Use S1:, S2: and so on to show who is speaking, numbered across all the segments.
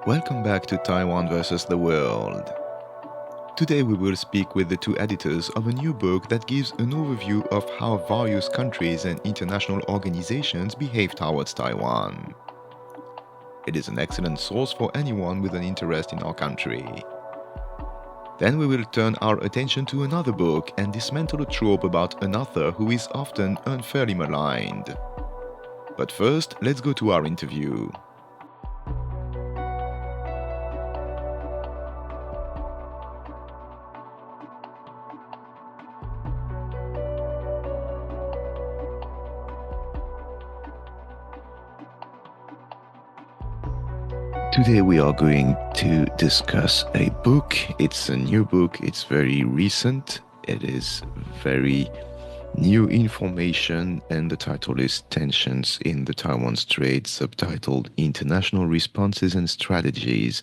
S1: Welcome back to Taiwan versus the World. Today we will speak with the two editors of a new book that gives an overview of how various countries and international organizations behave towards Taiwan. It is an excellent source for anyone with an interest in our country. Then we will turn our attention to another book and dismantle a trope about an author who is often unfairly maligned. But first, let's go to our interview. Today we are going to discuss a book. It's a new book, it's very recent, it is very new information, and the title is Tensions in the Taiwan Strait, subtitled International Responses and Strategies.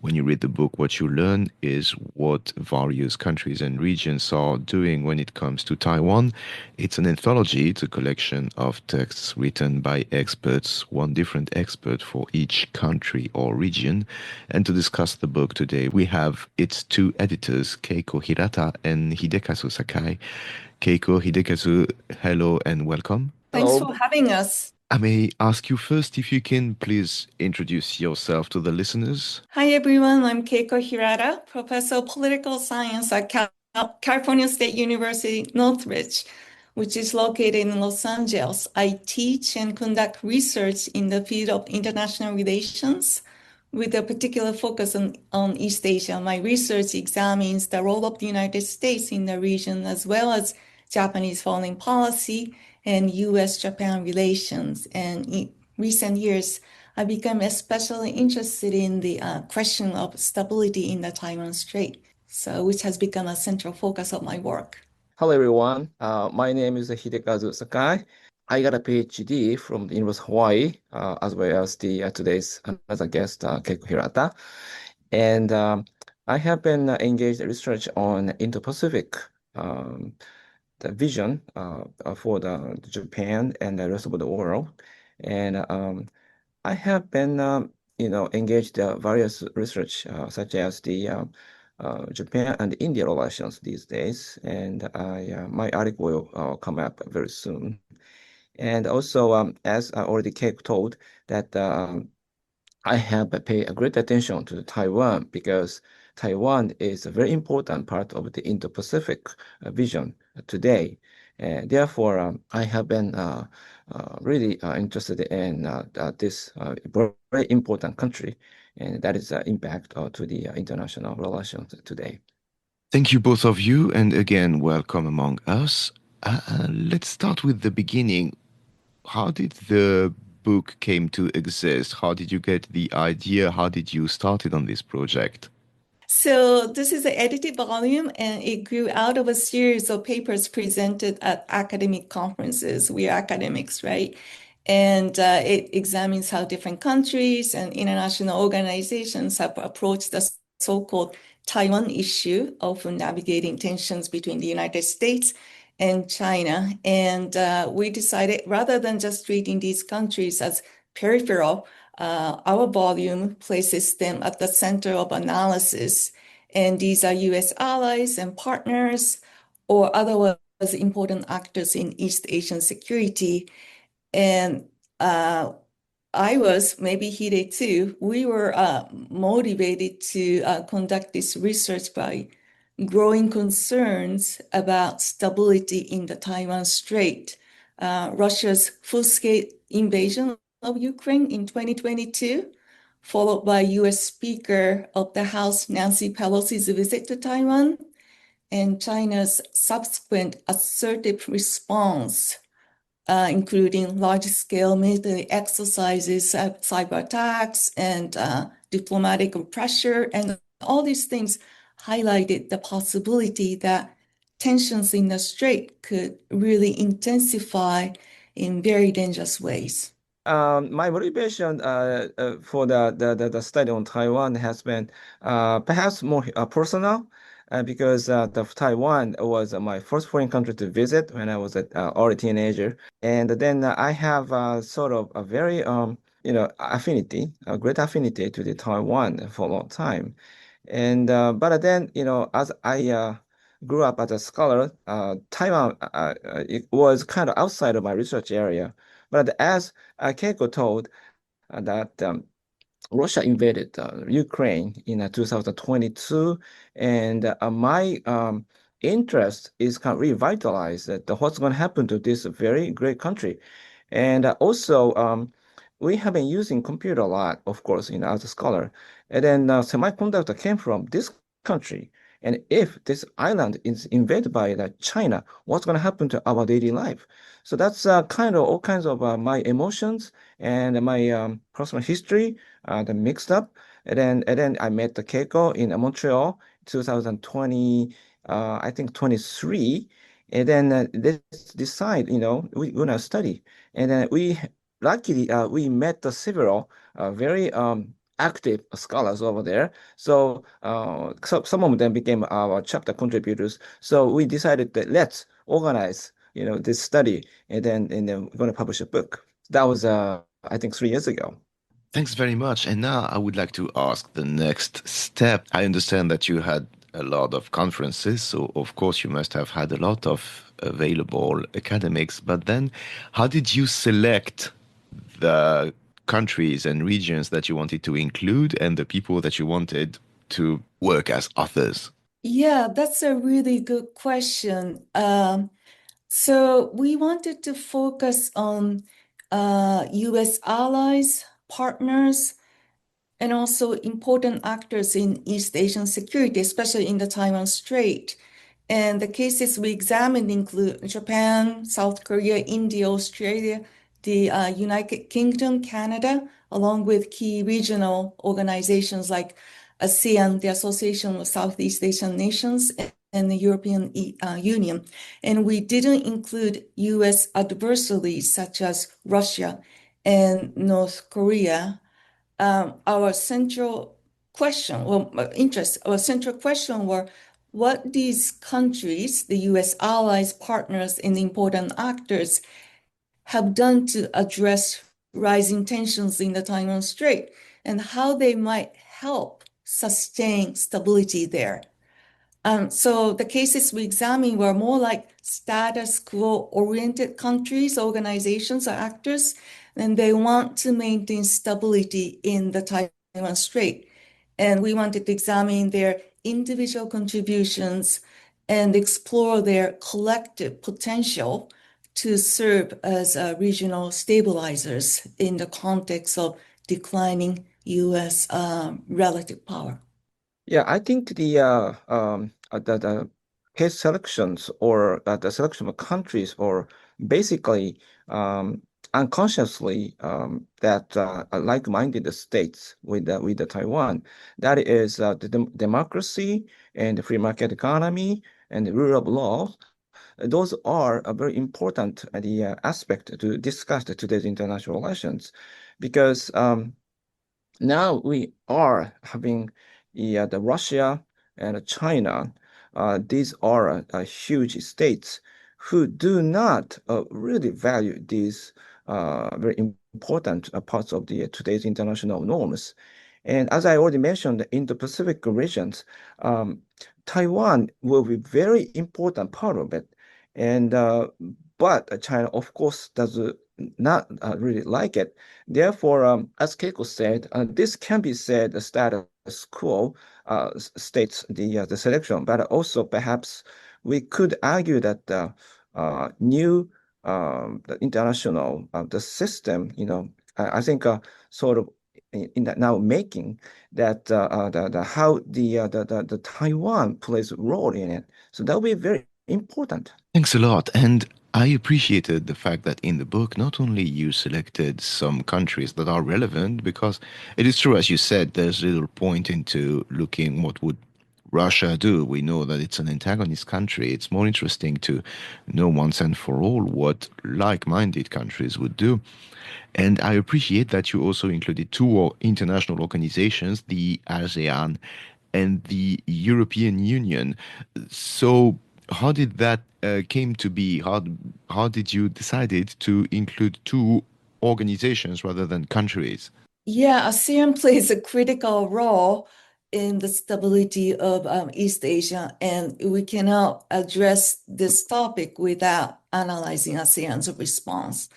S1: When you read the book, what you learn is what various countries and regions are doing when it comes to Taiwan. It's an anthology, it's a collection of texts written by experts, one different expert for each country or region. And to discuss the book today, we have its two editors, Keiko Hirata and Hidekazu Sakai. Keiko, Hidekazu, hello and welcome.
S2: Thanks
S3: Hello.
S2: for having us.
S1: I may ask you first if you can please introduce yourself to the listeners.
S2: Hi, everyone. I'm Keiko Hirata, Professor of Political Science at California State University, Northridge, which is located in Los Angeles. I teach and conduct research in the field of international relations with a particular focus on East Asia. My research examines the role of the United States in the region, as well as Japanese foreign policy and U.S.-Japan relations. And in recent years, I became especially interested in the question of stability in the Taiwan Strait, which has become a central focus of my work.
S3: Hello, everyone. My name is Hidekazu Sakai. I got a PhD from the University of Hawaii, as well as today's another guest, Keiko Hirata. And I have been engaged in research on Indo-Pacific, the vision for the Japan and the rest of the world. And I have been, engaged in various research, such as the Japan and India relations these days, and my article will come up very soon. And also, as I already told, that I have paid a great attention to Taiwan because Taiwan is a very important part of the Indo-Pacific vision today. And therefore, I have been really interested in this very important country, and that is impact to the international relations today.
S1: Thank you, both of you, and again, welcome among us. Let's start with the beginning. How did the book came to exist? How did you get the idea? How did you start it on this project?
S2: So this is an edited volume, and it grew out of a series of papers presented at academic conferences. We are academics, right? And it examines how different countries and international organizations have approached the so-called Taiwan issue, often navigating tensions between the United States and China. And we decided, rather than just treating these countries as peripheral, our volume places them at the center of analysis. And these are US allies and partners, or otherwise important actors in East Asian security. And I was, maybe Hide too, we were motivated to conduct this research by growing concerns about stability in the Taiwan Strait. Russia's full-scale invasion of Ukraine in 2022, followed by US Speaker of the House Nancy Pelosi's visit to Taiwan, and China's subsequent assertive response, including large-scale military exercises, cyber attacks, and diplomatic pressure. And all these things highlighted the possibility that tensions in the strait could really intensify in very dangerous ways.
S3: My motivation for the study on Taiwan has been perhaps more personal because Taiwan was my first foreign country to visit when I was an early teenager. And then I have sort of a very affinity, a great affinity to the Taiwan for a long time. And but then, as I grew up as a scholar, Taiwan it was kind of outside of my research area. But as Keiko told that Russia invaded Ukraine in 2022, and my interest is kind of revitalized that what's going to happen to this very great country. And also, we have been using computer a lot, of course, as a scholar. And then semiconductor came from this country. And if this island is invaded by China, what's going to happen to our daily life? So that's kind of all kinds of my emotions and my personal history the mixed up. And then I met the Keiko in Montreal, 2020, I think 23. And then let's decide, we're gonna study. And then we luckily we met the several very active scholars over there. So some of them became our chapter contributors. So we decided that let's organize, this study, and then we're gonna publish a book. That was I think 3 years ago.
S1: Thanks very much. And now I would like to ask the next step. I understand that you had a lot of conferences, so of course you must have had a lot of available academics. But then, how did you select the countries and regions that you wanted to include and the people that you wanted to work as authors?
S2: Yeah, that's a really good question. So we wanted to focus on US allies, partners, and also important actors in East Asian security, especially in the Taiwan Strait. And the cases we examined include Japan, South Korea, India, Australia, the United Kingdom, Canada, along with key regional organizations like ASEAN, the Association of Southeast Asian Nations, and the European Union. And we didn't include US adversaries such as Russia and North Korea. Our central question, our central question were what these countries, the US allies, partners, and important actors have done to address rising tensions in the Taiwan Strait and how they might help sustain stability there. So the cases we examined were more like status quo oriented countries, organizations, or actors, and they want to maintain stability in the Taiwan Strait. And we wanted to examine their individual contributions and explore their collective potential to serve as regional stabilizers in the context of declining US relative power.
S3: Yeah, I think the case selections or the selection of countries or basically unconsciously that are like-minded states with the Taiwan. That is the democracy and the free market economy and the rule of law. Those are a very important the aspect to discuss today's international relations because now we are having the Russia and China. These are huge states who do not really value these very important parts of the today's international norms. And as I already mentioned, in the Pacific regions, Taiwan will be very important part of it. And but China, of course, does not really like it. Therefore, as Keiko said, this can be said the status quo states the selection, but also perhaps we could argue that the new the international the system, I think sort of in that now making that the how the Taiwan plays a role in it. So that will be very important.
S1: Thanks a lot. And I appreciated the fact that in the book, not only you selected some countries that are relevant, because it is true, as you said, there's little point into looking what would Russia do. We know that it's an antagonist country. It's more interesting to know once and for all what like-minded countries would do. And I appreciate that you also included two international organizations, the ASEAN and the European Union. So how did that came to be? How did you decided to include two organizations rather than countries.
S2: Yeah, ASEAN plays a critical role in the stability of East Asia, and we cannot address this topic without analyzing ASEAN's response.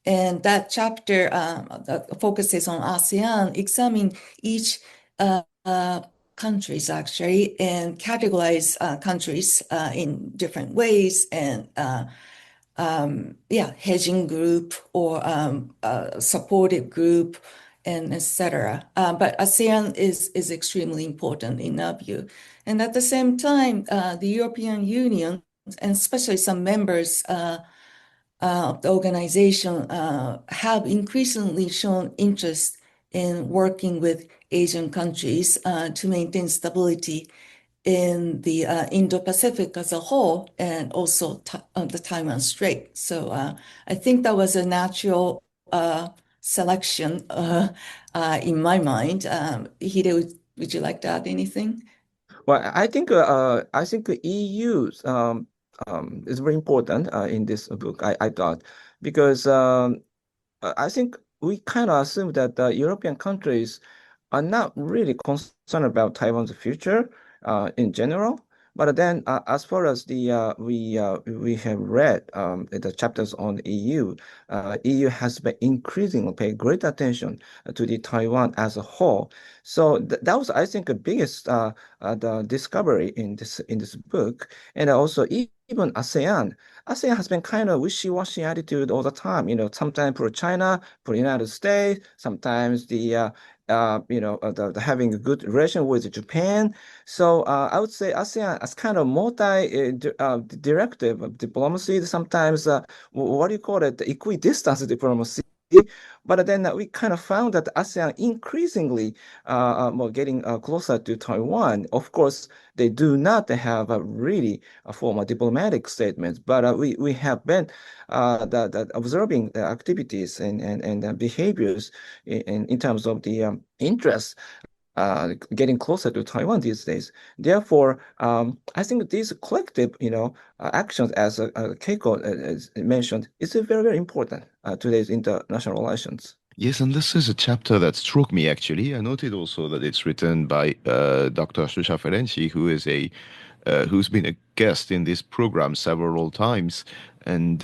S2: And that chapter that focuses on ASEAN, examine each countries actually, and categorize countries in different ways, and hedging group or supportive group, and etc. But ASEAN is extremely important in our view. And at the same time, the European Union, and especially some members of the organization, have increasingly shown interest in working with Asian countries to maintain stability in the Indo-Pacific as a whole, and also the Taiwan Strait. So I think that was a natural selection in my mind. Hide, would you like to add anything?
S3: Well, I think EU is very important in this book. I thought because I think we kind of assume that the European countries are not really concerned about Taiwan's future in general. But then, as far as we have read the chapters on EU, EU has been increasingly paying great attention to the Taiwan as a whole. So th that was, I think, the biggest the discovery in this book, and also even ASEAN. ASEAN has been kind of wishy-washy attitude all the time. Sometimes for China, for the United States, sometimes the having a good relation with Japan. So I would say ASEAN as kind of multi-directive diplomacy. Sometimes what do you call it? Equidistance diplomacy. But then we kind of found that ASEAN increasingly more getting closer to Taiwan. Of course, they do not have a really a formal diplomatic statement, but we have been observing the activities and behaviors in terms of the interest getting closer to Taiwan these days. Therefore, I think these collective, actions, as Keiko as mentioned, is very, very important today's international relations.
S1: Yes, and this is a chapter that struck me actually. I noted also that it's written by Dr. Shusha Ferenczi, who's been a guest in this program several times, and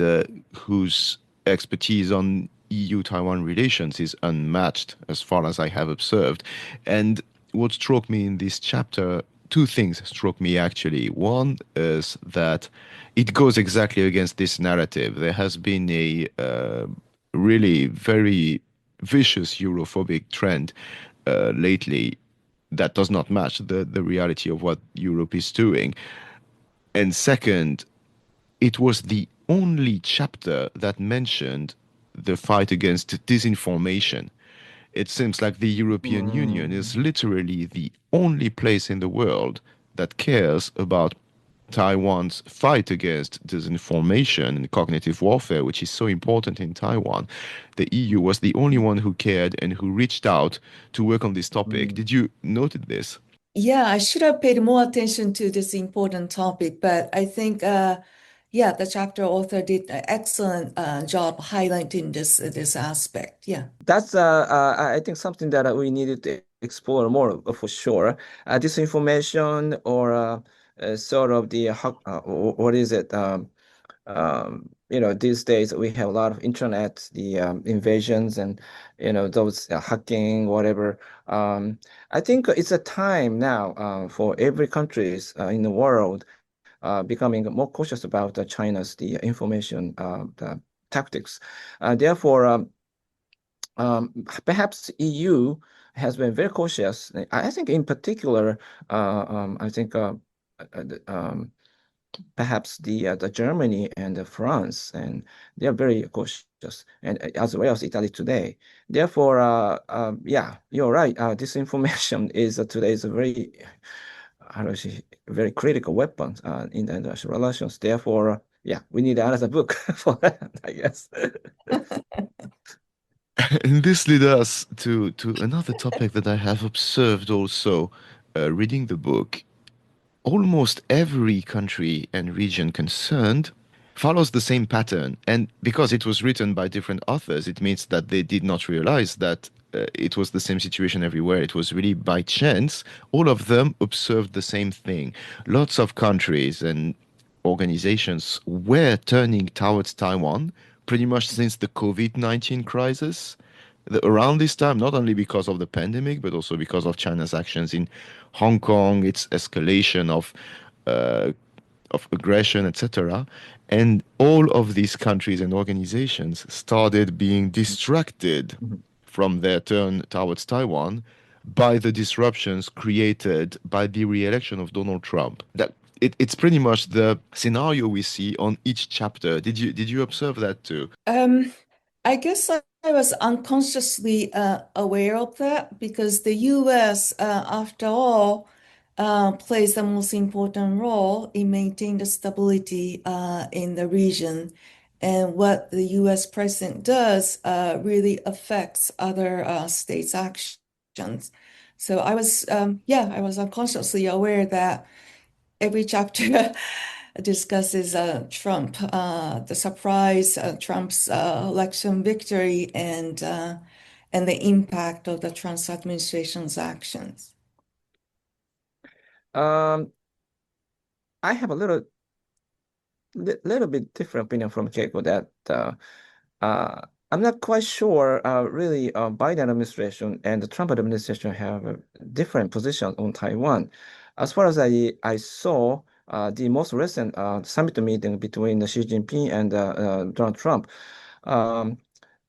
S1: whose expertise on EU-Taiwan relations is unmatched as far as I have observed. And what struck me in this chapter, two things struck me actually. One is that it goes exactly against this narrative. There has been a really very vicious Europhobic trend lately that does not match the reality of what Europe is doing. And second, it was the only chapter that mentioned the fight against disinformation. It seems like the European Union is
S3: Mm.
S1: literally the only place in the world that cares about Taiwan's fight against disinformation and cognitive warfare, which is so important in Taiwan. The EU was the only one who cared and who reached out to work on this topic.
S3: Mm.
S1: Did you notice this?
S2: Yeah, I should have paid more attention to this important topic, but I think, yeah, the chapter author did an excellent job highlighting this aspect. Yeah.
S3: That's I think something that we needed to explore more for sure. Disinformation or sort of the what is it? These days we have a lot of internet, the invasions and those hacking, whatever. I think it's a time now for every countries in the world becoming more cautious about China's the information the tactics. Therefore, perhaps EU has been very cautious. I think in particular, I think perhaps the Germany and the France, and they are very cautious, and as well as Italy today. Therefore, yeah, you're right. This information is today's a very, how do I say, very critical weapon in the international relations. Therefore, yeah, we need another book for that, I guess.
S1: And this leads us to another topic that I have observed also reading the book. Almost every country and region concerned follows the same pattern. And because it was written by different authors, it means that they did not realize that it was the same situation everywhere. It was really by chance. All of them observed the same thing. Lots of countries and organizations were turning towards Taiwan pretty much since the COVID-19 crisis. Around this time, not only because of the pandemic, but also because of China's actions in Hong Kong, its escalation uh, of aggression, etc. And all of these countries and organizations started being distracted
S3: Mhm.
S1: from their turn towards Taiwan by the disruptions created by the re-election of Donald Trump. It's pretty much the scenario we see on each chapter. Did you observe that too?
S2: Um, I guess I was unconsciously aware of that because the US, after all, plays the most important role in maintaining the stability in the region. And what the US president does really affects other states' actions. So I was unconsciously aware that every chapter discusses Trump, the surprise Trump's election victory, and the impact of the Trump administration's actions.
S3: Um, I have a little bit different opinion from Keiko that I'm not quite sure. Really, Biden administration and the Trump administration have a different position on Taiwan. As far as I saw, the most recent summit meeting between Xi Jinping and Donald Trump, um,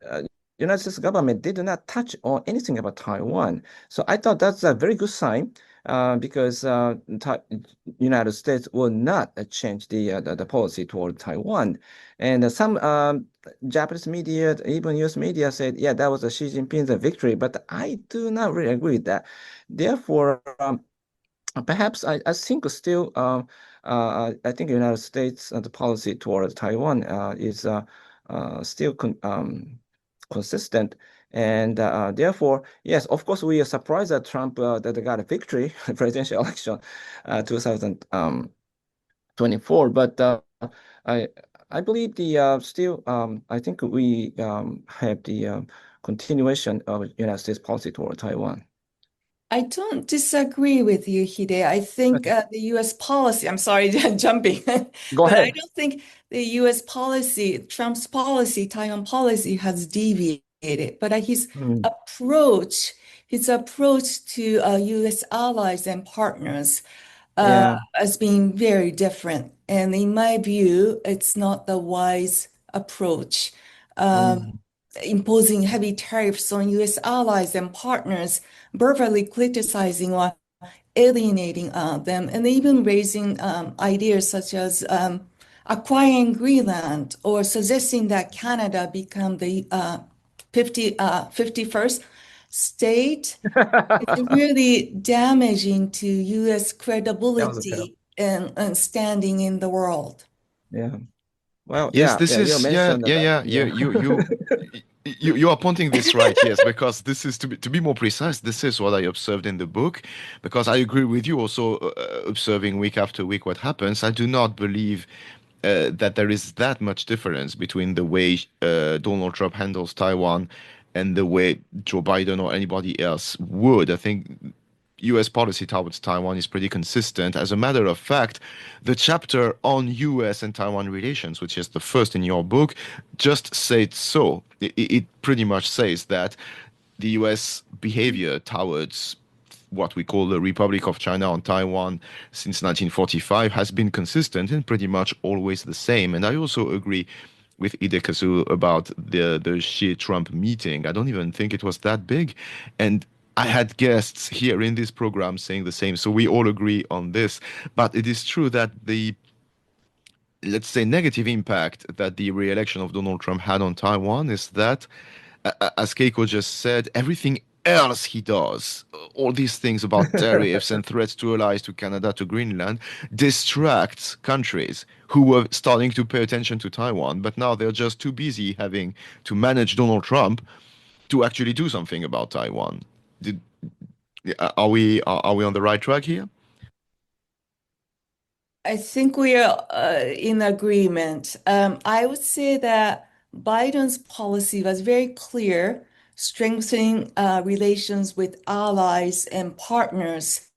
S3: uh, United States government did not touch on anything about Taiwan. So I thought that's a very good sign because United States will not change the policy toward Taiwan. And some Japanese media, even US media said, yeah, that was a Xi Jinping's victory, but I do not really agree with that. Therefore, perhaps I think still I think United States the policy toward Taiwan is still consistent, and therefore yes, of course we are surprised that Trump that they got a victory presidential election 2024, but I I believe the still I think we have the continuation of United States policy toward Taiwan.
S2: I don't disagree with you, Hide. I think
S3: Okay,
S2: the US policy, I'm sorry, jumping,
S3: go
S2: but I
S3: ahead.
S2: don't think the US policy, Trump's policy, Taiwan policy has deviated. But
S3: Mm,
S2: approach, his approach to US allies and partners
S3: yeah.
S2: as being very different. And in my view, it's not the wise approach. Um,
S3: Mm.
S2: Imposing heavy tariffs on US allies and partners, verbally criticizing or alienating them, and even raising ideas such as acquiring Greenland or suggesting that Canada become the 51st state. It's really damaging to US
S3: That was a terrible.
S2: credibility and standing in the world.
S3: Yeah. Well,
S1: Yes,
S3: yeah,
S1: this
S3: yeah. You
S1: is yeah,
S3: mentioned
S1: yeah,
S3: about
S1: yeah.
S3: yeah.
S1: You are pointing this right, yes, because this is to be more precise, this is what I observed in the book, because I agree with you also observing week after week what happens. I do not believe that there is that much difference between the way Donald Trump handles Taiwan and the way Joe Biden or anybody else would. I think US policy towards Taiwan is pretty consistent. As a matter of fact, the chapter on US and Taiwan relations, which is the first in your book, just said so. It pretty much says that the US behavior towards what we call the Republic of China on Taiwan since 1945 has been consistent and pretty much always the same. And I also agree with Hidekazu about the Xi-Trump meeting. I don't even think it was that big. And I had guests here in this program saying the same. So we all agree on this. But it is true that the, let's say, negative impact that the re-election of Donald Trump had on Taiwan is that, as Keiko just said, everything else he does, all these things about tariffs and threats to allies, to Canada, to Greenland, distracts countries who were starting to pay attention to Taiwan, but now they're just too busy having to manage Donald Trump to actually do something about Taiwan. Did, are we on the right track here?
S2: I think we are in agreement. I would say that Biden's policy was very clear, strengthening relations with allies and partners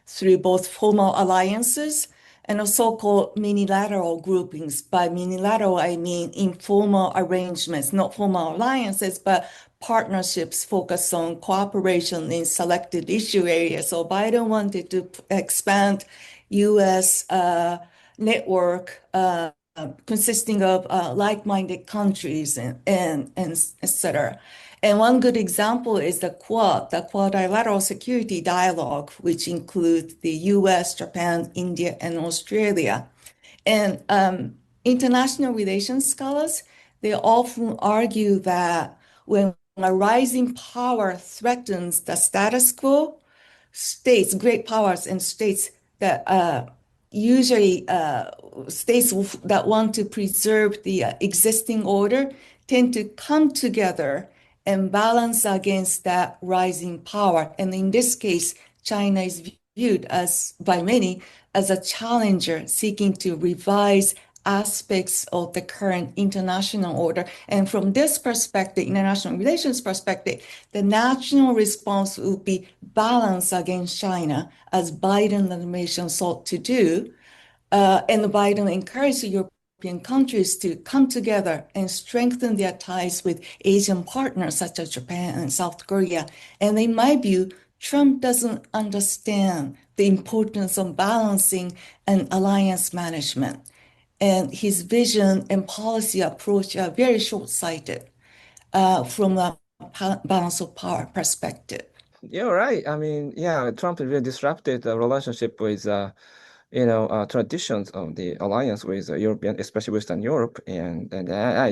S2: through both formal alliances and so-called minilateral groupings. By minilateral, I mean informal arrangements, not formal alliances, but partnerships focused on cooperation in selected issue areas. So Biden wanted to expand U.S. Network consisting of like-minded countries and etc. And one good example is the Quadrilateral Security Dialogue, which includes the US, Japan, India, and Australia. And international relations scholars, they often argue that when a rising power threatens the status quo, states, great powers and states that usually states that want to preserve the existing order tend to come together and balance against that rising power. And in this case, China is viewed as by many as a challenger seeking to revise aspects of the current international order. And from this perspective, international relations perspective, the national response will be balanced against China, as Biden administration sought to do. And Biden encouraged European countries to come together and strengthen their ties with Asian partners such as Japan and South Korea. And in my view, Trump doesn't understand the importance of balancing and alliance management. And his vision and policy approach are very short-sighted from a balance of power perspective.
S3: You're right. I mean, yeah, Trump really disrupted the relationship with traditions of the alliance with European, especially Western Europe, and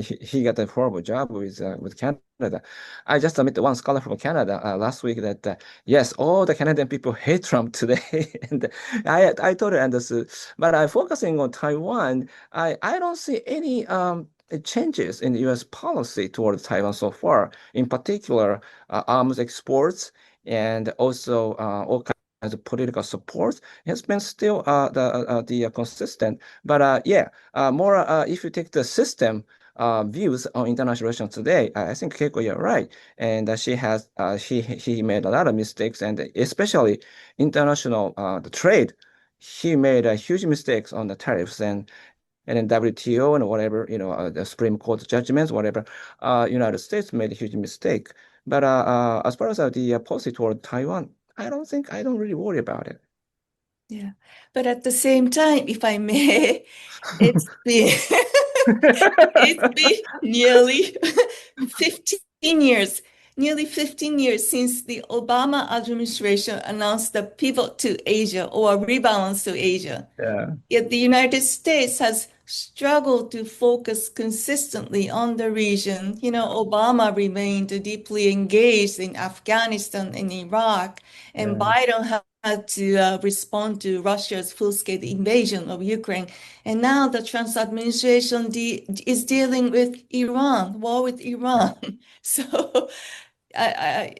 S3: he got a horrible job with Canada. I just met one scholar from Canada last week that yes, all the Canadian people hate Trump today, and I totally understood. But I focusing on Taiwan, I don't see any changes in the U.S. policy towards Taiwan so far. In particular, arms exports and also all kinds of political support has been still the consistent. But yeah, more if you take the system views on international relations today, I think Keiko, you're right, and he made a lot of mistakes, and especially international the trade. He made huge mistakes on the tariffs and then WTO and whatever, the Supreme Court judgments, whatever, United States made a huge mistake. But as far as the policy toward Taiwan, I don't really worry about it.
S2: Yeah. But at the same time, if I may, it's been it's been nearly 15 years since the Obama administration announced the pivot to Asia or a rebalance to Asia.
S3: Yeah.
S2: Yet the United States has struggled to focus consistently on the region. You know, Obama remained deeply engaged in Afghanistan and Iraq, and
S3: Yeah.
S2: Biden had to respond to Russia's full-scale invasion of Ukraine. And now the Trump administration is dealing with Iran, war with Iran. So
S3: Yeah,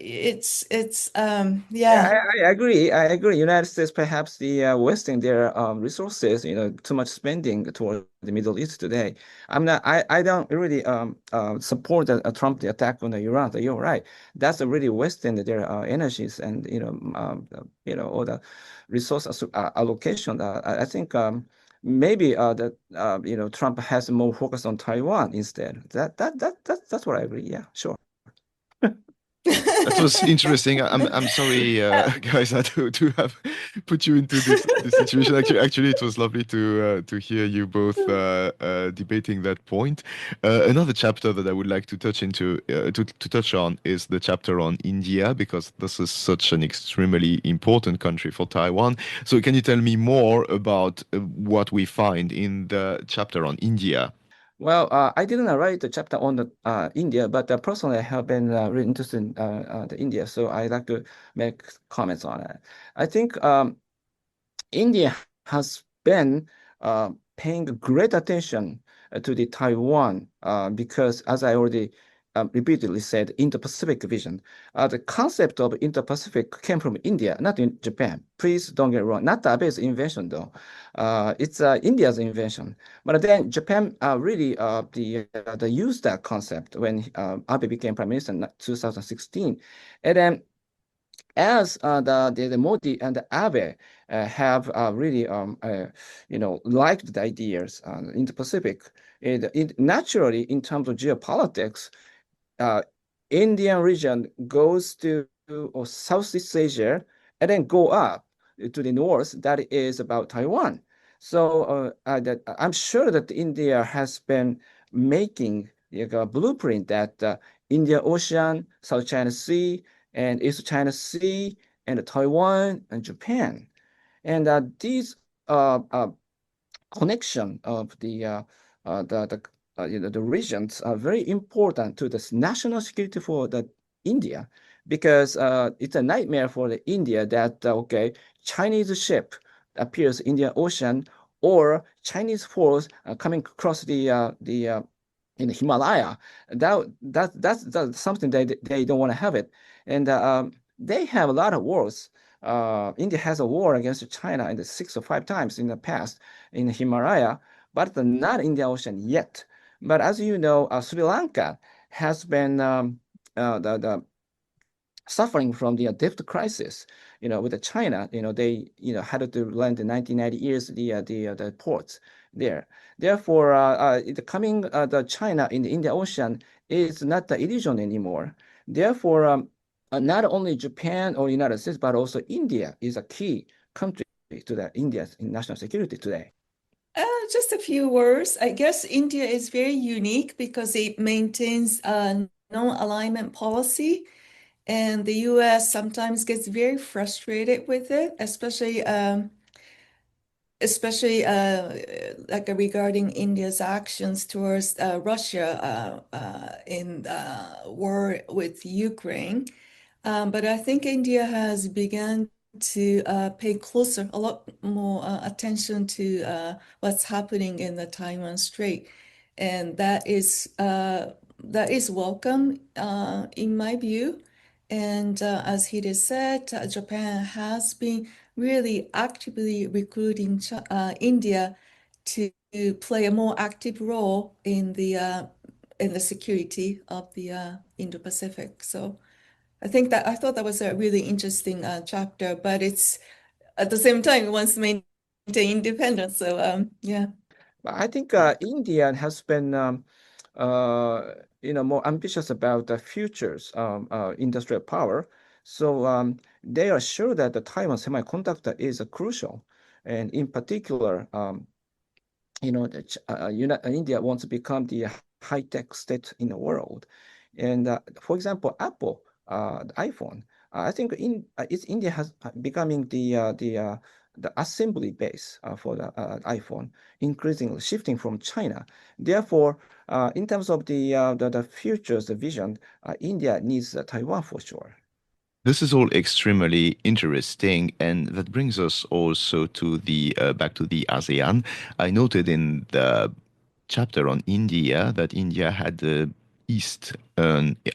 S2: yeah.
S3: I agree. I agree. United States perhaps the wasting their resources, too much spending toward the Middle East today. I don't really support Trump the attack on the Iran. So you're right. That's really wasting their energies and all the resource allocation. I think maybe that Trump has more focus on Taiwan instead. That's what I agree. Yeah, sure.
S1: That was interesting. I'm sorry, guys, to have put you into this situation. Actually, it was lovely to hear you both debating that point. Another chapter that I would like to touch on is the chapter on India, because this is such an extremely important country for Taiwan. So, can you tell me more about what we find in the chapter on India?
S3: Well, I didn't write the chapter on the India, but personally, I have been really interested in the India, so I like to make comments on it. I think India has been paying great attention to the Taiwan because, as I already repeatedly said Indo-Pacific vision. The concept of Indo-Pacific came from India, not in Japan. Please don't get wrong. Not Abe's invention, though. It's India's invention. But then Japan really they used that concept when Abe became prime minister in 2016. And then as the Modi and the Abe have really liked the ideas in the Pacific, it naturally in terms of geopolitics, uh, Indian region goes to or Southeast Asia and then go up to the north. That is about Taiwan. So I'm sure that India has been making a blueprint that Indian Ocean, South China Sea, and East China Sea, and Taiwan and Japan. And these connection of the regions are very important to the national security for the India, because it's a nightmare for the India that Chinese ship appears in the ocean, or Chinese force coming across the in the Himalaya. That's something they don't want to have it, and they have a lot of wars. India has a war against China in the 6 or 5 times in the past in the Himalaya, but not in the ocean yet. But as you know, Sri Lanka has been the suffering from the debt crisis, with the China, they, had to lend the 1990 years the ports there. Therefore, the coming the China in the Indian Ocean is not the illusion anymore. Therefore, not only Japan or United States, but also India is a key country to the India's national security today.
S2: Just a few words. I guess India is very unique because it maintains a non-alignment policy, and the US sometimes gets very frustrated with it, especially like regarding India's actions towards Russia in the war with Ukraine. But I think India has begun to pay a lot more attention to what's happening in the Taiwan Strait, and that is welcome in my view. And as Hide said, Japan has been really actively recruiting India to play a more active role in the security of the Indo-Pacific. So I thought that was a really interesting chapter, but it's at the same time it wants to maintain independence. So yeah.
S3: I think India has been more ambitious about the future's industrial power. So they are sure that the Taiwan semiconductor is crucial. And in particular, India wants to become the high-tech state in the world. And for example, Apple, the iPhone, I think India has becoming the assembly base for the iPhone, increasingly shifting from China. Therefore, in terms of the future's the vision, India needs Taiwan for sure.
S1: This is all extremely interesting, and that brings us also to the back to the ASEAN. I noted in the chapter on India that India had the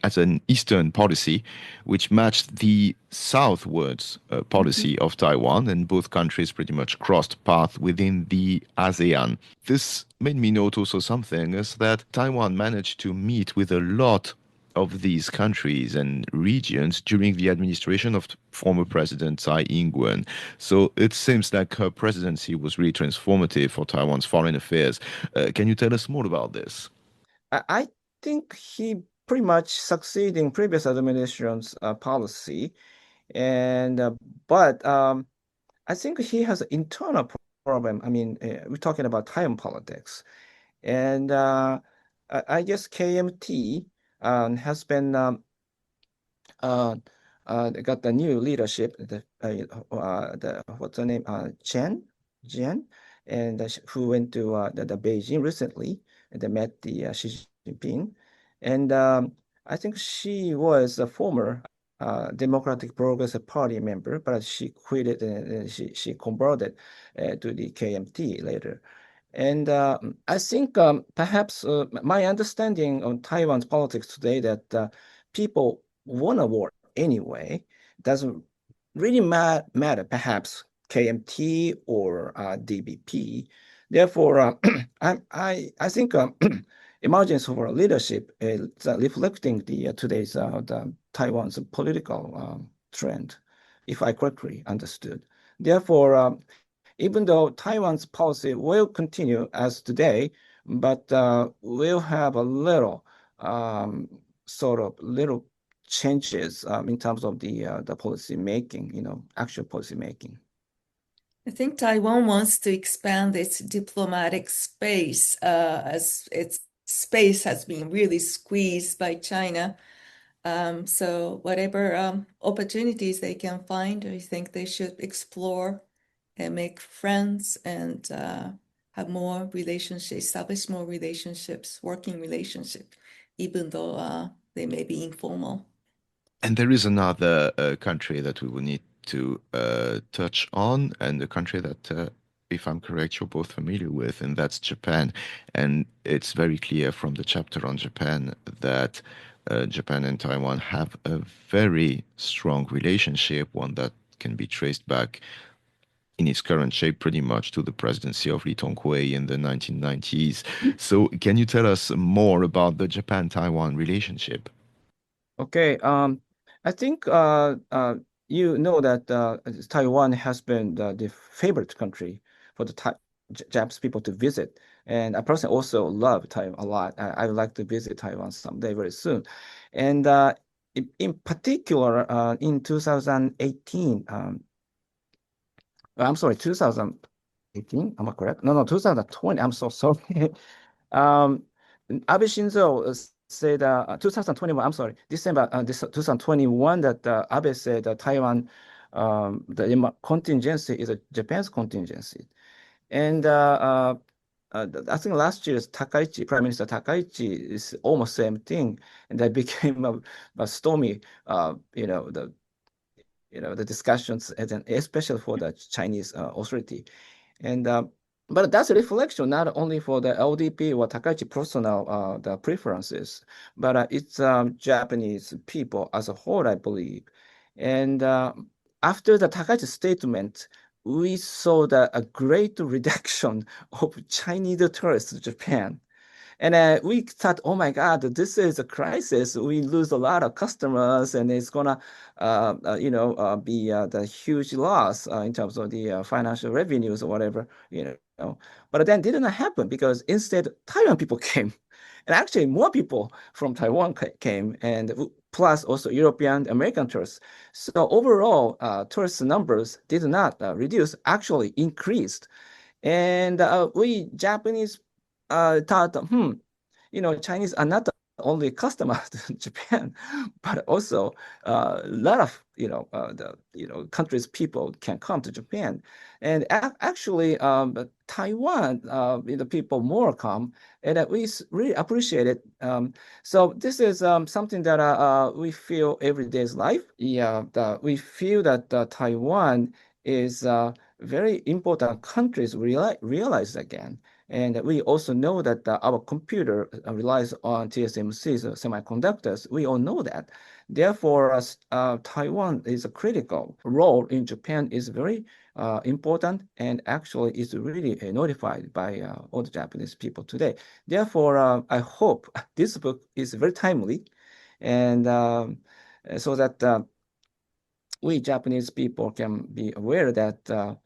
S1: as an eastern policy, which matched the southwards policy of Taiwan, and both countries pretty much crossed paths within the ASEAN. This made me note also something is that Taiwan managed to meet with a lot of these countries and regions during the administration of former President Tsai Ing-wen. So it seems like her presidency was really transformative for Taiwan's foreign affairs. Can you tell us more about this?
S3: I think he pretty much succeeded in previous administration's policy, and but I think he has an internal problem. I mean, we're talking about Taiwan politics, and I guess KMT has been uh, got the new leadership, the what's her name, Jen, and who went to the Beijing recently, and they met the Xi Jinping, and I think she was a former Democratic Progressive Party member, but she quit it and she converted to the KMT later. And I think perhaps my understanding on Taiwan's politics today that people want a war anyway doesn't really matter, perhaps KMT or DBP. Therefore, I think emergence of our leadership is reflecting the today's the Taiwan's political trend, if I correctly understood. Therefore, even though Taiwan's policy will continue as today, but will have a little sort of little changes in terms of the policy making, actual policy making.
S2: I think Taiwan wants to expand its diplomatic space as its space has been really squeezed by China. So whatever opportunities they can find, I think they should explore and make friends and have more relationships, establish more relationships, working relationships, even though they may be informal.
S1: And there is another country that we will need to touch on, and a country that, if I'm correct, you're both familiar with, and that's Japan. And it's very clear from the chapter on Japan that Japan and Taiwan have a very strong relationship, one that can be traced back in its current shape pretty much to the presidency of Lee Tong-hui in the 1990s. So, can you tell us more about the Japan-Taiwan relationship?
S3: Okay, I think you know that Taiwan has been the favorite country for the Japanese people to visit, and I personally also love Taiwan a lot. I would like to visit Taiwan someday very soon, and in particular, in 2018, I'm sorry, 2018, am I correct? No, 2020. I'm so sorry. Um, Abe Shinzo said 2021, I'm sorry, December 2021 that Abe said that Taiwan, the contingency is a Japan's contingency. And I think last year's Takaichi, Prime Minister Takaichi is almost same thing. And that became a stormy, the discussions, especially for the Chinese authority. And but that's a reflection not only for the LDP or Takaichi personal the preferences, but it's Japanese people as a whole, I believe. And after the Takaichi statement, we saw a great reduction of Chinese tourists to Japan. And we thought, oh my God, this is a crisis. We lose a lot of customers, and it's gonna, be the huge loss in terms of the financial revenues or whatever. But then didn't happen because instead Taiwan people came, and actually more people from Taiwan came, and plus also European, American tourists. So overall, tourist numbers did not reduce, actually increased. And we Japanese thought, Chinese are not the only customer to Japan, but also a lot of countries people can come to Japan, and actually Taiwan the people more come, and we really appreciate it. So this is something that we feel every day's life. Yeah, we feel that Taiwan is very important countries realize again. And we also know that our computer relies on TSMC's semiconductors. We all know that. Therefore, Taiwan is a critical role in Japan is very important and actually is really notified by all the Japanese people today. Therefore, I hope this book is very timely and so that we Japanese people can be aware that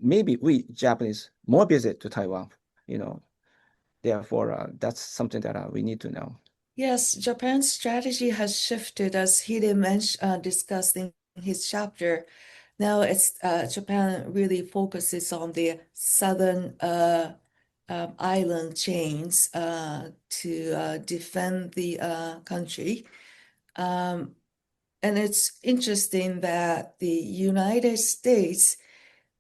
S3: maybe we Japanese more visit to Taiwan, you know. Therefore, that's something that we need to know.
S2: Yes, Japan's strategy has shifted as discussed in his chapter. Now it's Japan really focuses on the southern island chains to defend the country. And it's interesting that the United States,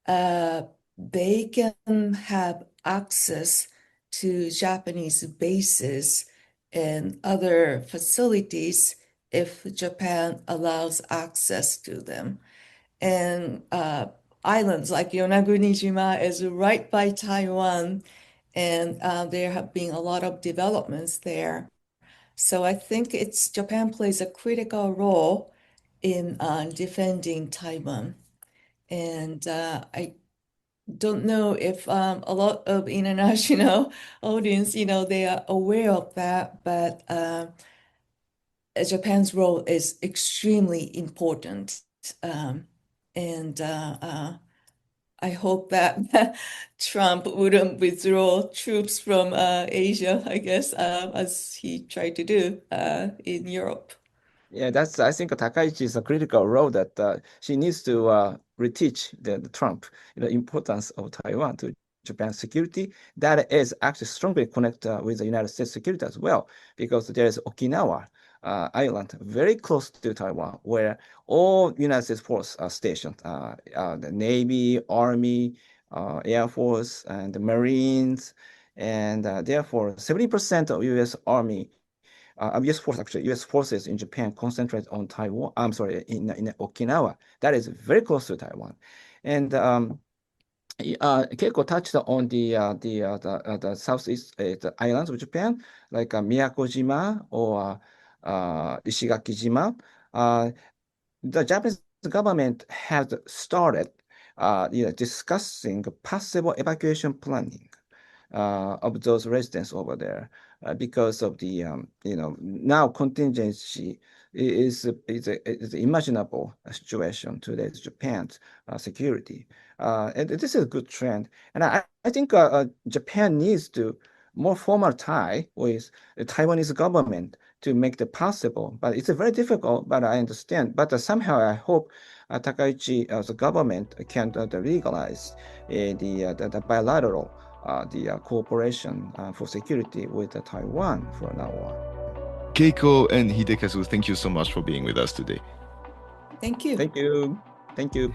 S2: they can have access to Japanese bases and other facilities if Japan allows access to them. And islands like Yonagunijima is right by Taiwan, and there have been a lot of developments there. So I think Japan plays a critical role in defending Taiwan. And I don't know if a lot of international audience, they are aware of that, but Japan's role is extremely important. Um, and I hope that Trump wouldn't withdraw troops from Asia, I guess, as he tried to do in Europe.
S3: Yeah, I think Takaichi is a critical role that she needs to reteach the Trump the importance of Taiwan to Japan's security. That is actually strongly connected with the United States security as well, because there is Okinawa island very close to Taiwan, where all United States forces are stationed, the Navy, Army, Air Force, and the Marines, and therefore 70% of U.S. Army U.S. force actually, U.S. forces in Japan concentrate on Taiwan. I'm sorry, in Okinawa. That is very close to Taiwan, and Keiko touched on the southeast the islands of Japan, like Miyakojima or Ishigakijima. The Japanese government has started, discussing possible evacuation planning of those residents over there because of the now contingency is imaginable situation to today's Japan's security, and this is a good trend. And I think Japan needs to more formal tie with the Taiwanese government to make it possible. But it's very difficult, but I understand. But somehow I hope Takaichi, the government, can legalize the bilateral cooperation for security with Taiwan from now on.
S1: Keiko and Hidekazu, thank you so much for being with us today.
S2: Thank you.
S3: Thank you. Thank you.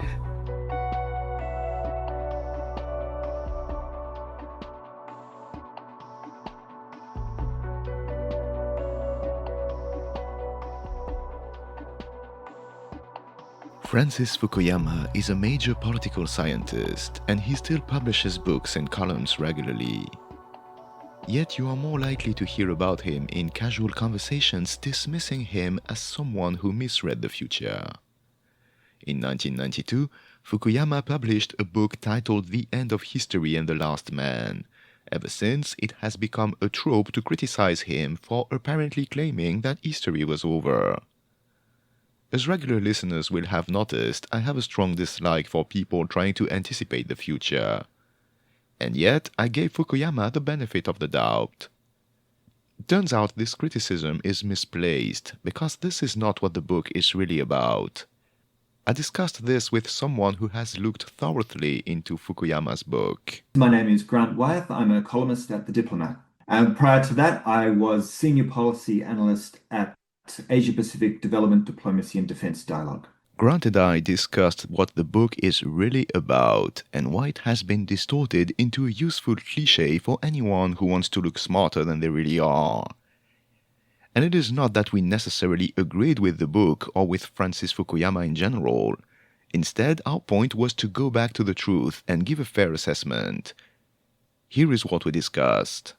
S1: Francis Fukuyama is a major political scientist, and he still publishes books and columns regularly. Yet you are more likely to hear about him in casual conversations dismissing him as someone who misread the future. In 1992, Fukuyama published a book titled The End of History and the Last Man. Ever since, it has become a trope to criticize him for apparently claiming that history was over. As regular listeners will have noticed, I have a strong dislike for people trying to anticipate the future. And yet, I gave Fukuyama the benefit of the doubt. Turns out this criticism is misplaced, because this is not what the book is really about. I discussed this with someone who has looked thoroughly into Fukuyama's book.
S4: My name is Grant Wyeth. I'm a columnist at The Diplomat. And prior to that, I was Senior Policy Analyst at Asia Pacific Development, Diplomacy and Defense Dialogue.
S1: Grant and I discussed what the book is really about and why it has been distorted into a useful cliché for anyone who wants to look smarter than they really are. And it is not that we necessarily agreed with the book or with Francis Fukuyama in general. Instead, our point was to go back to the truth and give a fair assessment. Here is what we discussed.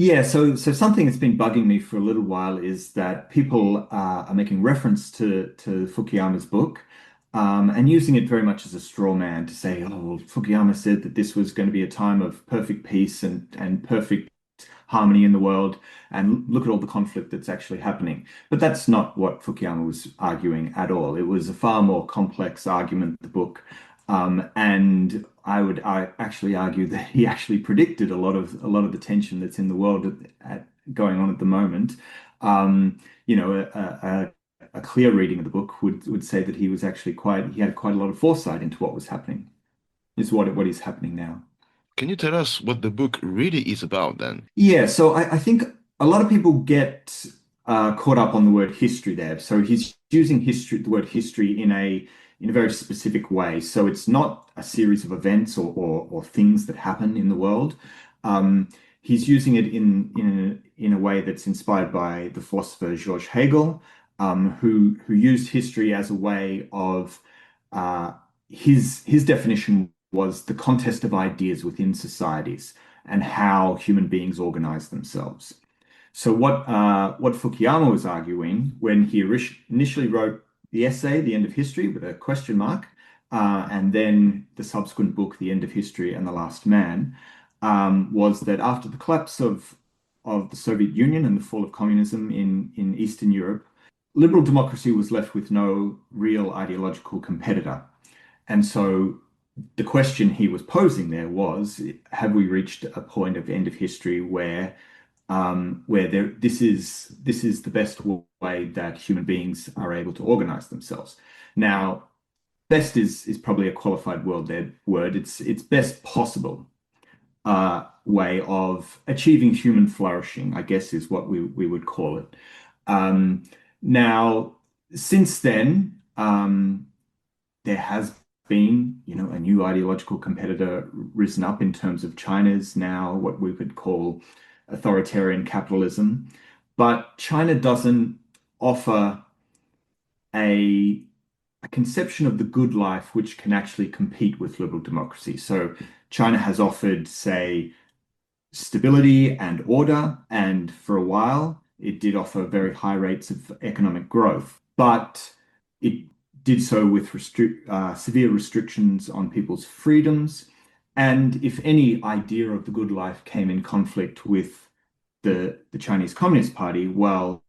S4: Yeah, so something that's been bugging me for a little while is that people are making reference to Fukuyama's book and using it very much as a straw man to say, oh, well, Fukuyama said that this was going to be a time of perfect peace and perfect harmony in the world, and look at all the conflict that's actually happening. But that's not what Fukuyama was arguing at all. It was a far more complex argument, the book. And I actually argue that he actually predicted a lot of the tension that's in the world going on at the moment. A clear reading of the book would say that he had quite a lot of foresight into what was happening, is what is happening now.
S1: Can you tell us what the book really is about then?
S4: Yeah, so I think a lot of people get caught up on the word history there. So he's using the word history in a very specific way. So it's not a series of events or things that happen in the world. He's using it in a way that's inspired by the philosopher George Hegel, who used history as a way of his definition was the contest of ideas within societies and how human beings organize themselves. So what Fukuyama was arguing when he initially wrote the essay, The End of History, with a question mark, and then the subsequent book, The End of History and the Last Man, was that after the collapse of the Soviet Union and the fall of communism in Eastern Europe, liberal democracy was left with no real ideological competitor. And so the question he was posing there was, have we reached a point of end of history where this is the best way that human beings are able to organize themselves? Now, best is probably a qualified word. It's best possible way of achieving human flourishing, I guess is what we would call it. Now, since then, there has been, a new ideological competitor risen up in terms of China's now what we could call authoritarian capitalism. But China doesn't offer a conception of the good life which can actually compete with liberal democracy. So China has offered, say, stability and order, and for a while it did offer very high rates of economic growth, but it did so with severe restrictions on people's freedoms. And if any idea of the good life came in conflict with the Chinese Communist Party, well,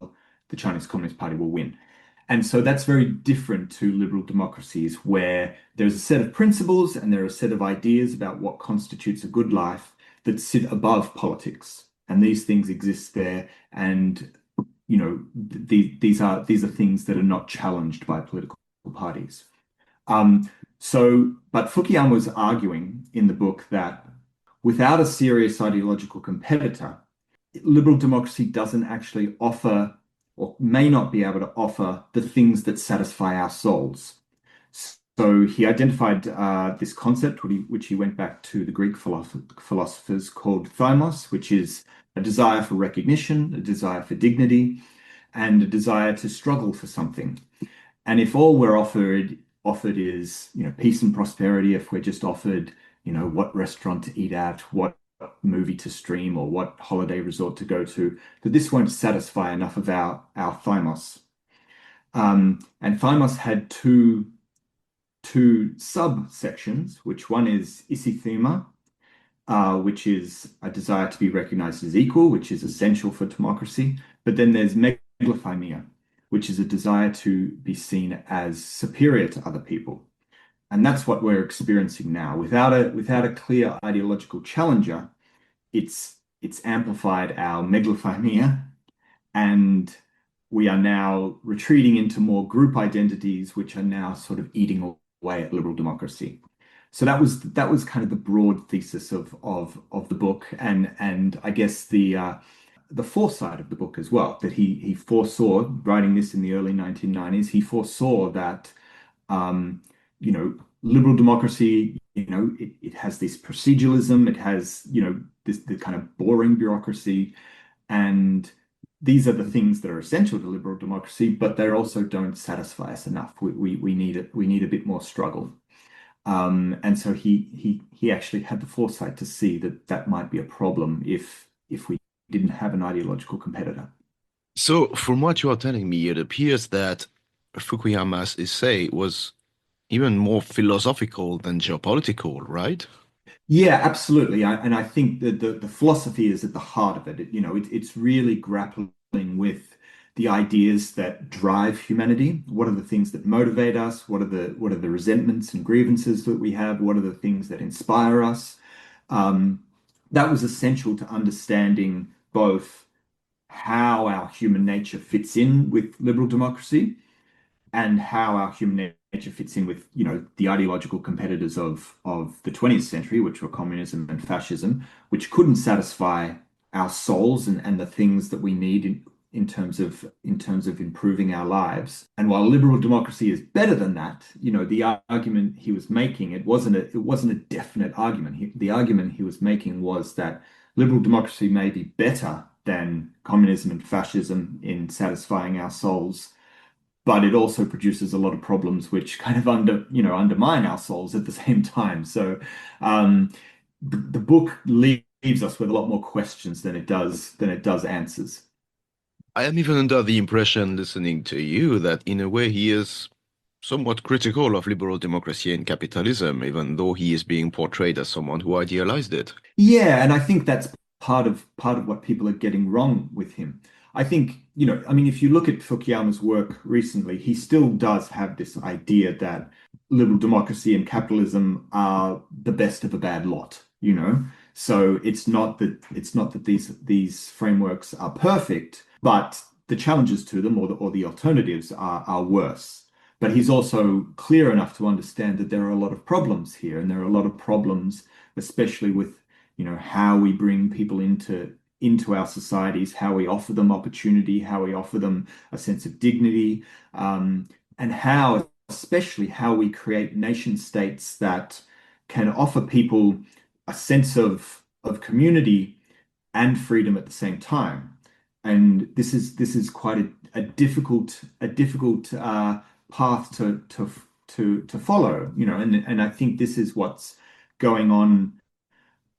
S4: the Chinese Communist Party will win. And so that's very different to liberal democracies, where there's a set of principles and there are a set of ideas about what constitutes a good life that sit above politics. And these things exist there. And, these are things that are not challenged by political parties. But Fukuyama was arguing in the book that without a serious ideological competitor, liberal democracy doesn't actually offer, or may not be able to offer, the things that satisfy our souls. So he identified this concept, which he went back to the Greek philosophers, called thymos, which is a desire for recognition, a desire for dignity, and a desire to struggle for something. And if all we're offered is, peace and prosperity, if we're just offered, what restaurant to eat at, what movie to stream, or what holiday resort to go to, that this won't satisfy enough of our thymos. And thymos had two subsections, which one is isithema, which is a desire to be recognized as equal, which is essential for democracy. But then there's megalothymia, which is a desire to be seen as superior to other people. And that's what we're experiencing now. Without a clear ideological challenger, it's amplified our megalothymia, and we are now retreating into more group identities, which are now sort of eating away at liberal democracy. So that was kind of the broad thesis of the book, and I guess the foresight of the book as well, that he foresaw, writing this in the early 1990s, he foresaw that liberal democracy, it has this proceduralism, it has, the kind of boring bureaucracy, and these are the things that are essential to liberal democracy, but they also don't satisfy us enough. We need a bit more struggle. And so he actually had the foresight to see that might be a problem if we didn't have an ideological competitor.
S1: So, from what you are telling me, it appears that Fukuyama's essay was even more philosophical than geopolitical, right?
S4: Yeah, absolutely. And I think that the philosophy is at the heart of it. It's really grappling with the ideas that drive humanity. What are the things that motivate us? What are the resentments and grievances that we have? What are the things that inspire us? That was essential to understanding both how our human nature fits in with liberal democracy and how our human nature fits in with, the ideological competitors of the 20th century, which were communism and fascism, which couldn't satisfy our souls and the things that we need in terms of improving our lives. And while liberal democracy is better than that, the argument he was making, it wasn't a definite argument. The argument he was making was that liberal democracy may be better than communism and fascism in satisfying our souls, but it also produces a lot of problems which kind of undermine our souls at the same time. So the book leaves us with a lot more questions than it does answers.
S1: I am even under the impression, listening to you, that in a way he is somewhat critical of liberal democracy and capitalism, even though he is being portrayed as someone who idealized it.
S4: Yeah, and I think that's part of what people are getting wrong with him. I think, I mean, if you look at Fukuyama's work recently, he still does have this idea that liberal democracy and capitalism are the best of a bad lot. So it's not that these frameworks are perfect, but the challenges to them or the alternatives are worse. But he's also clear enough to understand that there are a lot of problems here, and there are a lot of problems, especially with how we bring people into our societies, how we offer them opportunity, how we offer them a sense of dignity, and especially how we create nation states that can offer people a sense of community and freedom at the same time. And this is quite a difficult path to follow, and I think this is what's going on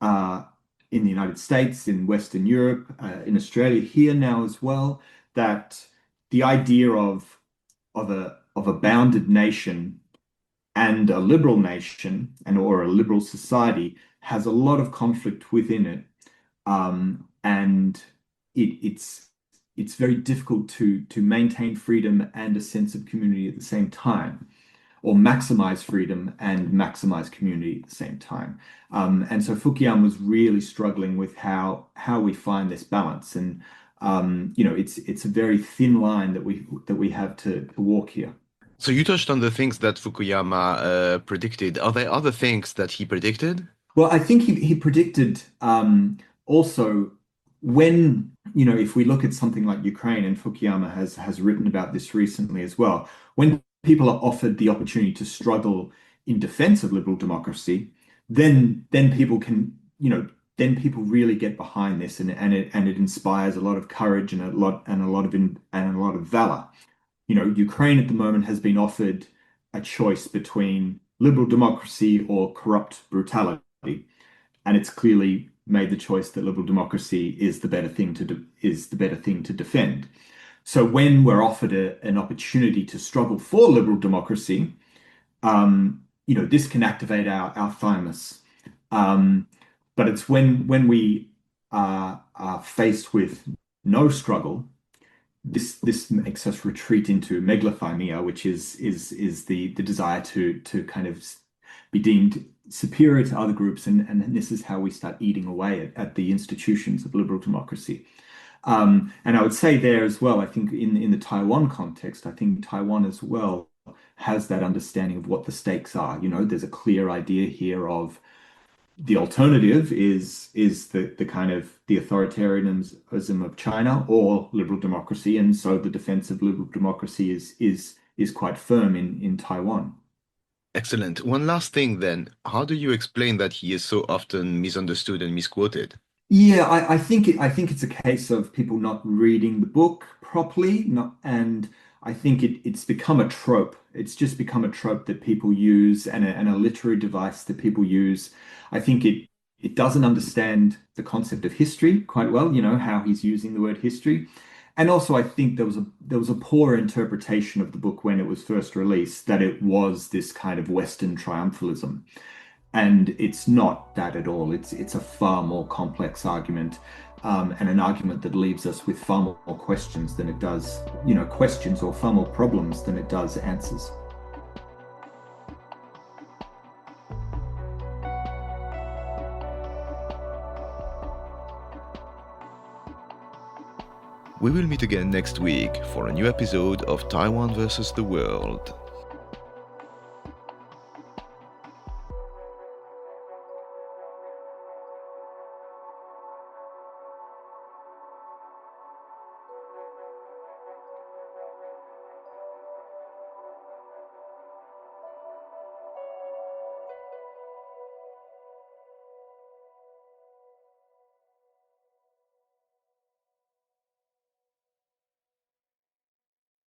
S4: uh, in the United States, in Western Europe, in Australia here now as well, that the idea of a bounded nation and a liberal nation or a liberal society has a lot of conflict within it, and it's very difficult to maintain freedom and a sense of community at the same time, or maximize freedom and maximize community at the same time. And so Fukuyama was really struggling with how we find this balance, and it's a very thin line that we have to walk here.
S1: So you touched on the things that Fukuyama predicted. Are there other things that he predicted?
S4: Well, I think he predicted also when, if we look at something like Ukraine, and Fukuyama has written about this recently as well, when people are offered the opportunity to struggle in defense of liberal democracy, then people can, then people really get behind this, and it inspires a lot of courage and a lot of valor. Ukraine at the moment has been offered a choice between liberal democracy or corrupt brutality, and it's clearly made the choice that liberal democracy is the better thing to defend. So when we're offered an opportunity to struggle for liberal democracy, this can activate our thymus. But it's when we are faced with no struggle, this makes us retreat into megalothymia, which is the desire to kind of be deemed superior to other groups, and this is how we start eating away at the institutions of liberal democracy. And I would say there as well, I think in the Taiwan context, I think Taiwan as well has that understanding of what the stakes are. There's a clear idea here of the alternative is the kind of the authoritarianism of China or liberal democracy, and so the defense of liberal democracy is quite firm in Taiwan.
S1: Excellent. One last thing then. How do you explain that he is so often misunderstood and misquoted?
S4: Yeah, I think it's a case of people not reading the book properly, and I think it's become a trope. It's just become a trope that people use, and a literary device that people use. I think it doesn't understand the concept of history quite well, how he's using the word history. And also I think there was a poor interpretation of the book when it was first released, that it was this kind of Western triumphalism. And it's not that at all. It's a far more complex argument, and an argument that leaves us with far more questions than it does, questions, or far more problems than it does answers.
S1: We will meet again next week for a new episode of Taiwan versus the World.